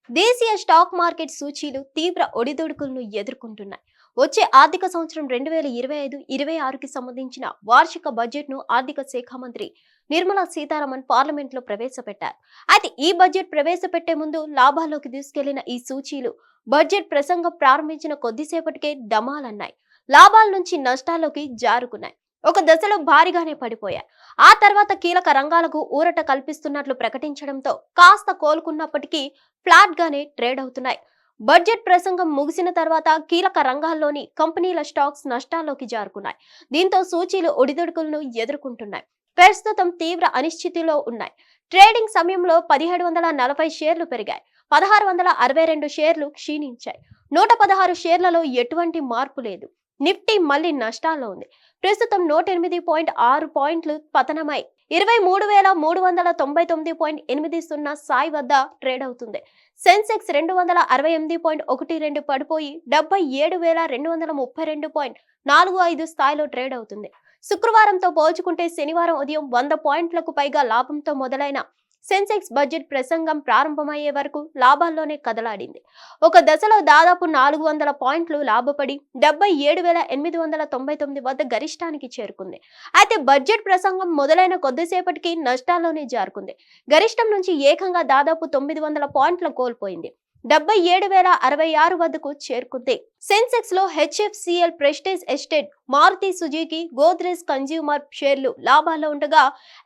దేశీయ stock market సూచీలు తీవ్ర ఒడిదుడుకులను ఎదుర్కొంటున్నాయి. వచ్చే ఆర్థిక సంవత్సరం 2025-26కి సంబంధించిన వార్షిక బడ్జెట్ను ఆర్థిక శాఖ మంత్రి నిర్మలా సీతారామన్ పార్లమెంట్లో ప్రవేశపెట్టారు. అయితే ఈ బడ్జెట్ ప్రవేశపెట్టే ముందు లాభాల్లోకి తీసుకెళ్లిన ఈ సూచీలు బడ్జెట్ ప్రసంగం ప్రారంభించిన కొద్దిసేపటికే డమాలన్నాయి. లాభాల నుంచి నష్టాల్లోకి జారుకున్నాయి. ఒక దశలో భారీగానే పడిపోయాయి. ఆ తర్వాత కీలక రంగాలకు ఊరట కల్పిస్తున్నట్లు ప్రకటించడంతో కాస్త కోలుకున్నప్పటికీ ఫ్లాట్ గానే ట్రేడ్ అవుతున్నాయి. బడ్జెట్ ప్రసంగం ముగిసిన తర్వాత కీలక రంగాల్లోని కంపెనీల స్టాక్స్ నష్టాల్లోకి జారుకున్నాయి. దీంతో సూచీలు ఒడిదుడుకులను ఎదుర్కొంటున్నాయి. ప్రస్తుతం తీవ్ర అనిశ్చితిలో ఉన్నాయి. ట్రేడింగ్ సమయంలో 1740 షేర్లు పెరిగాయి. 1662 షేర్లు క్షీణించాయి. 116 షేర్లలో ఎటువంటి మార్పు లేదు. నిఫ్టీ మళ్లీ నష్టాల్లో ఉంది. ప్రస్తుతం 108.6 పాయింట్లు పతనమై 23,399.80 స్థాయి వద్ద ట్రేడ్ అవుతుంది. సెన్సెక్స్ 268.12 పడిపోయి 77,232.45 స్థాయిలో ట్రేడ్ అవుతుంది. శుక్రవారంతో పోల్చుకుంటే శనివారం ఉదయం 100 పాయింట్లకు పైగా లాభంతో మొదలైన సెన్సెక్స్ బడ్జెట్ ప్రసంగం ప్రారంభమయ్యే వరకు లాభాల్లోనే కదలాడింది. ఒక దశలో దాదాపు 400 పాయింట్లు లాభపడి 77,899 వద్ద గరిష్టానికి చేరుకుంది. అయితే బడ్జెట్ ప్రసంగం మొదలైన కొద్దిసేపటికి నష్టాల్లోనే జారుకుంది. గరిష్టం నుంచి ఏకంగా దాదాపు 900 పాయింట్ల కోల్పోయింది. 77,066 వద్దకు చేరుకుంది. సెన్సెక్స్ లో HFCL, Prestige Estate, Maruti Suzuki, Godrej consumer షేర్లు లాభాల్లో ఉండగా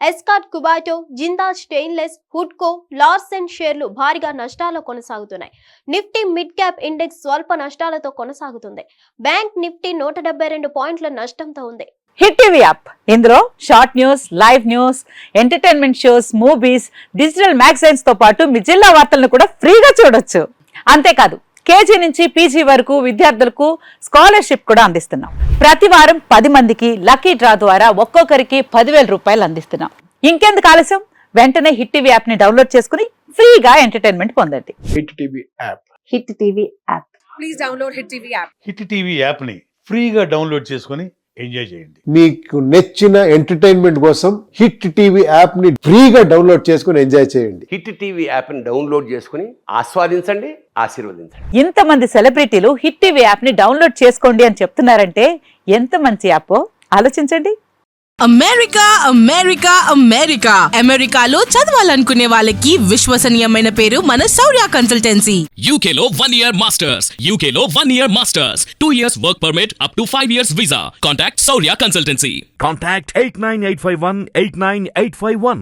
ఎస్కాట్ కుబాటో, జిందాల్ స్టెయిన్లెస్, హుడ్కో, లార్సెన్ షేర్లు భారీగా నష్టాల్లో కొనసాగుతున్నాయి. నిఫ్టీ మిడ్ క్యాప్ ఇండెక్స్ స్వల్ప నష్టాలతో కొనసాగుతుంది. బ్యాంక్ నిఫ్టీ 172 పాయింట్ల నష్టంతో ఉంది. హిట్ టీవీ యాప్, ఇందులో short news, live news, entertainment shows, movies, digital magazines తో పాటు మీ జిల్లా వార్తలను కూడా ఫ్రీగా చూడొచ్చు. అంతేకాదు కేజీ నుంచి పీజీ వరకు విద్యార్థులకు స్కాలర్షిప్ కూడా అందిస్తున్నాం. ప్రతి వారం 10 మందికి లక్కీ డ్రా ద్వారా ఒక్కొక్కరికి 10,000 రూపాయలు అందిస్తున్నాం. ఇంకెందుకు ఆలస్యం, వెంటనే హిట్ టీవీ యాప్ ని డౌన్లోడ్ చేసుకుని ఫ్రీగా ఎంటర్టైన్మెంట్ పొందండి. Hit TV app. Hit TV app. Please download hit TV app. Hit TV app ని ఫ్రీగా డౌన్లోడ్ చేసుకుని ఎంజాయ్ చేయండి. మీకు నచ్చిన ఎంటర్టైన్మెంట్ కోసం హిట్ టీవీ యాప్ ని ఫ్రీగా డౌన్లోడ్ చేసుకుని ఎంజాయ్ చేయండి. హిట్ టీవీ యాప్ ని డౌన్లోడ్ చేసుకుని ఆస్వాదించండి, ఆశీర్వదించండి. ఇంతమంది సెలబ్రిటీలు హిట్ టీవీ యాప్ ని డౌన్లోడ్ చేసుకోండి అని చెప్తున్నారంటే ఎంత మంచి యాప్ ఆలోచించండి. అమెరికా అమెరికా అమెరికా అమెరికాలో చదవాలనుకునే వాళ్ళకి విశ్వసనీయమైన పేరు మన శౌర్య కన్సల్టెన్సీ. UK లో 1 year masters. UK లో 1 year masters. 2 years work permit up to 5 years visa. Contact Saurya Consultancy. Contact 89851 89851.